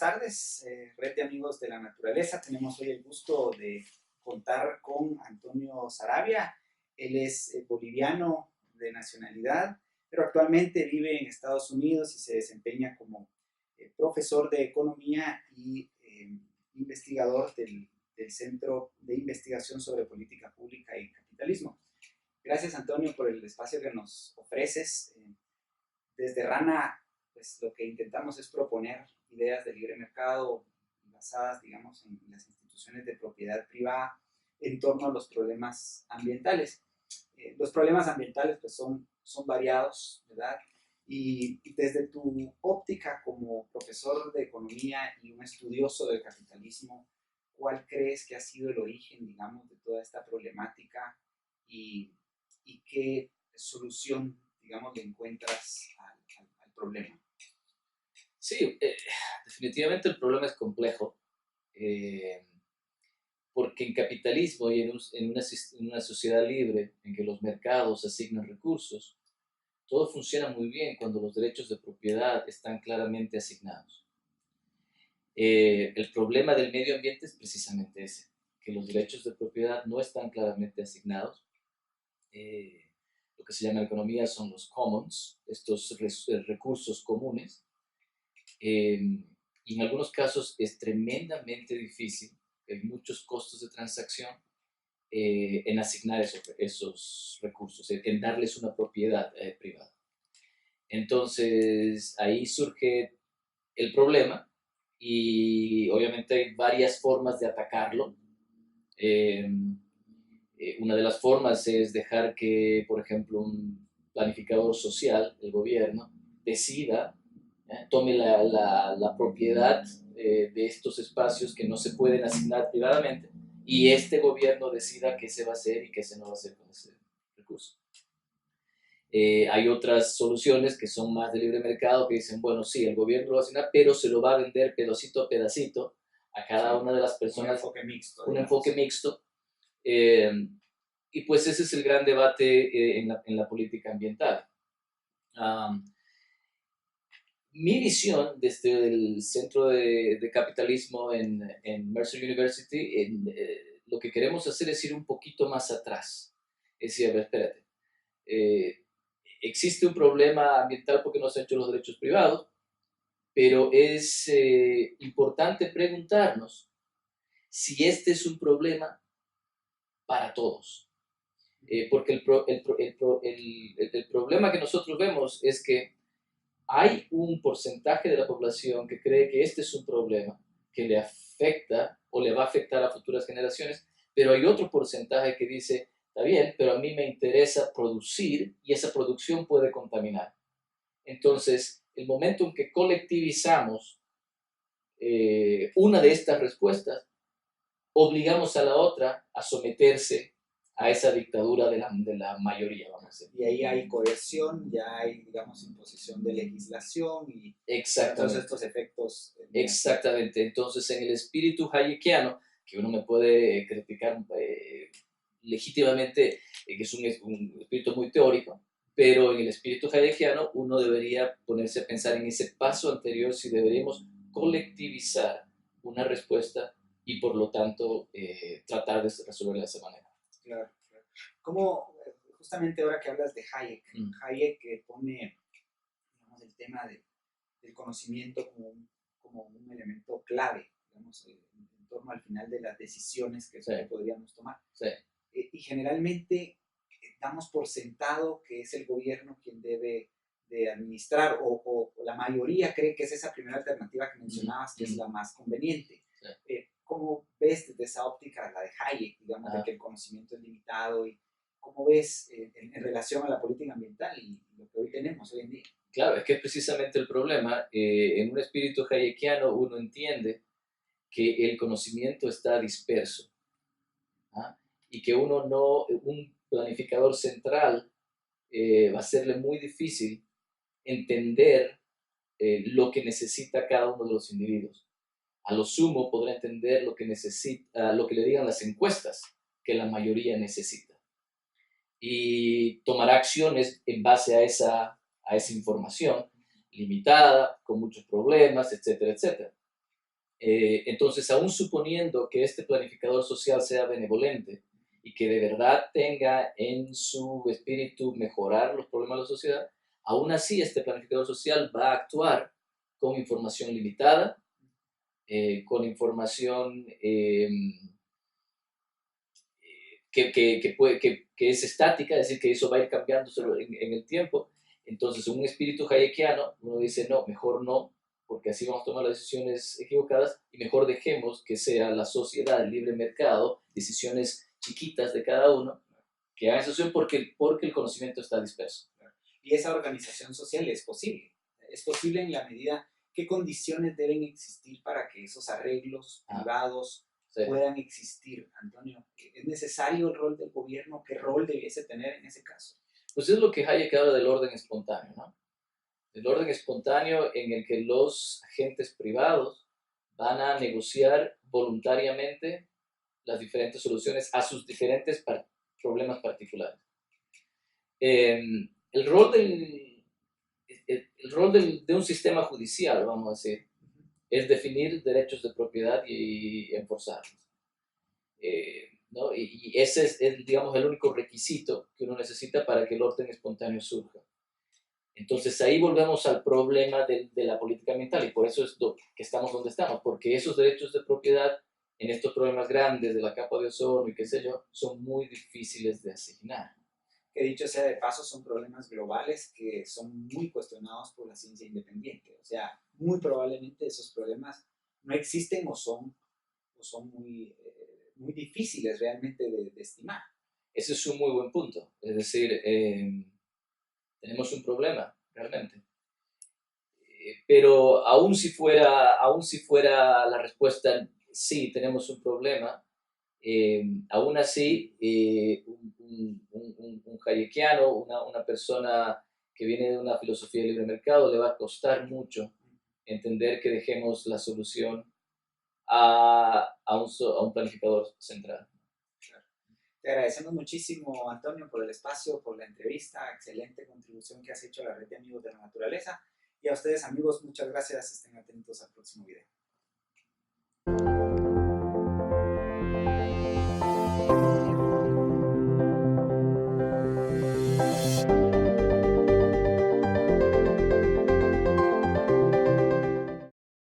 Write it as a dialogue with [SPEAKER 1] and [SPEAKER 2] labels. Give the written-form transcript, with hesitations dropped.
[SPEAKER 1] tardes, red de amigos de la naturaleza. Tenemos hoy el gusto de contar con Antonio Saravia. Él es boliviano de nacionalidad, pero actualmente vive en Estados Unidos y se desempeña como profesor de economía y investigador del Centro de Investigación sobre Política Pública y Capitalismo. Gracias, Antonio, por el espacio que nos ofreces. Desde Rana, pues lo que intentamos es proponer ideas de libre mercado basadas, digamos, en las instituciones de propiedad privada en torno a los problemas ambientales. Los problemas ambientales pues son variados, ¿verdad? Y desde tu óptica como profesor de economía y un estudioso del capitalismo, ¿cuál crees que ha sido el origen, digamos, de toda esta problemática y qué solución, digamos, le encuentras al problema?
[SPEAKER 2] Sí, definitivamente el problema es complejo, porque en capitalismo y en una sociedad libre en que los mercados asignan recursos, todo funciona muy bien cuando los derechos de propiedad están claramente asignados. El problema del medio ambiente es precisamente ese, que los derechos de propiedad no están claramente asignados. Lo que se llama en economía son los commons, estos recursos comunes. Y en algunos casos es tremendamente difícil, hay muchos costos de transacción en asignar esos recursos, en darles una propiedad privada. Entonces ahí surge el problema y obviamente hay varias formas de atacarlo. Una de las formas es dejar que, por ejemplo, un planificador social, el gobierno, decida, tome la propiedad de estos espacios que no se pueden asignar privadamente y este gobierno decida qué se va a hacer y qué se no va a hacer con ese recurso. Hay otras soluciones que son más de libre mercado que dicen, bueno, sí, el gobierno lo va a asignar, pero se lo va a vender pedacito a pedacito a cada una de las personas.
[SPEAKER 1] Un enfoque mixto.
[SPEAKER 2] Un enfoque mixto. Y pues ese es el gran debate en la política ambiental. Mi visión desde el Centro de Capitalismo en Mercer University, lo que queremos hacer es ir un poquito más atrás. Es decir, a ver, espérate, existe un problema ambiental porque no se han hecho los derechos privados, pero es importante preguntarnos si este es un problema para todos. Porque el problema que nosotros vemos es que hay un porcentaje de la población que cree que este es un problema que le afecta o le va a afectar a futuras generaciones, pero hay otro porcentaje que dice, está bien, pero a mí me interesa producir y esa producción puede contaminar. Entonces, el momento en que colectivizamos una de estas respuestas, obligamos a la otra a someterse a esa dictadura de la mayoría, vamos a decir.
[SPEAKER 1] Y ahí hay coerción, ya hay, digamos, imposición de legislación y todos estos efectos.
[SPEAKER 2] Exactamente. Entonces, en el espíritu hayekiano, que uno me puede criticar legítimamente, que es un espíritu muy teórico, pero en el espíritu hayekiano uno debería ponerse a pensar en ese paso anterior, si deberíamos colectivizar una respuesta y por lo tanto tratar de resolverla de esa manera.
[SPEAKER 1] Claro, claro. Como justamente ahora que hablas de Hayek, Hayek pone, digamos, el tema del conocimiento como un elemento clave, digamos, en torno al final de las decisiones que podríamos tomar.
[SPEAKER 2] Sí.
[SPEAKER 1] Y generalmente damos por sentado que es el gobierno quien debe de administrar, o la mayoría cree que es esa primera alternativa que mencionabas, que es la más conveniente. Sí. ¿Cómo ves desde esa óptica la de Hayek, digamos, de que el conocimiento es limitado? Y ¿cómo ves en relación a la política ambiental y lo que hoy tenemos hoy en día?
[SPEAKER 2] Claro, es que es precisamente el problema. En un espíritu hayekiano uno entiende que el conocimiento está disperso, ¿ah? Y que un planificador central va a serle muy difícil entender lo que necesita cada uno de los individuos. A lo sumo podrá entender lo que necesita, lo que le digan las encuestas que la mayoría necesita. Y tomará acciones en base a esa información limitada, con muchos problemas, etcétera, etcétera. Entonces, aún suponiendo que este planificador social sea benevolente y que de verdad tenga en su espíritu mejorar los problemas de la sociedad, aún así este planificador social va a actuar con información limitada, con información que es estática, es decir, que eso va a ir cambiando en el tiempo. Entonces, un espíritu hayekiano, uno dice, no, mejor no, porque así vamos a tomar las decisiones equivocadas y mejor dejemos que sea la sociedad, el libre mercado, decisiones chiquitas de cada uno, que hagan esa porque el conocimiento está disperso.
[SPEAKER 1] Y esa organización social es posible. Es posible en la medida qué condiciones deben existir para que esos arreglos privados
[SPEAKER 2] Sí.
[SPEAKER 1] puedan existir, Antonio. ¿Es necesario el rol del gobierno? ¿Qué rol debiese tener en ese caso?
[SPEAKER 2] Pues es lo que Hayek habla del orden espontáneo, ¿no? El orden espontáneo en el que los agentes privados van a negociar voluntariamente las diferentes soluciones a sus diferentes problemas particulares. El rol, de un sistema judicial, vamos a decir, es definir derechos de propiedad y enforzarlos. ¿No? Y ese es, digamos, el único requisito que uno necesita para que el orden espontáneo surja. Entonces ahí volvemos al problema de la política ambiental y por eso es que estamos donde estamos, porque esos derechos de propiedad en estos problemas grandes de la capa de ozono y qué sé yo, son muy difíciles de asignar.
[SPEAKER 1] Que dicho sea de paso, son problemas globales que son muy cuestionados por la ciencia independiente. O sea, muy probablemente esos problemas no existen o son muy, muy difíciles realmente de estimar.
[SPEAKER 2] Ese es un muy buen punto. Es decir, tenemos un problema, realmente. Pero aún si fuera la respuesta sí, tenemos un problema, aún así, un hayekiano, una persona que viene de una filosofía de libre mercado, le va a costar mucho entender que dejemos la solución a un planificador central.
[SPEAKER 1] Te agradecemos muchísimo, Antonio, por el espacio, por la entrevista, excelente contribución que has hecho a la red de amigos de la naturaleza. Y a ustedes, amigos, muchas gracias. Estén atentos al próximo video.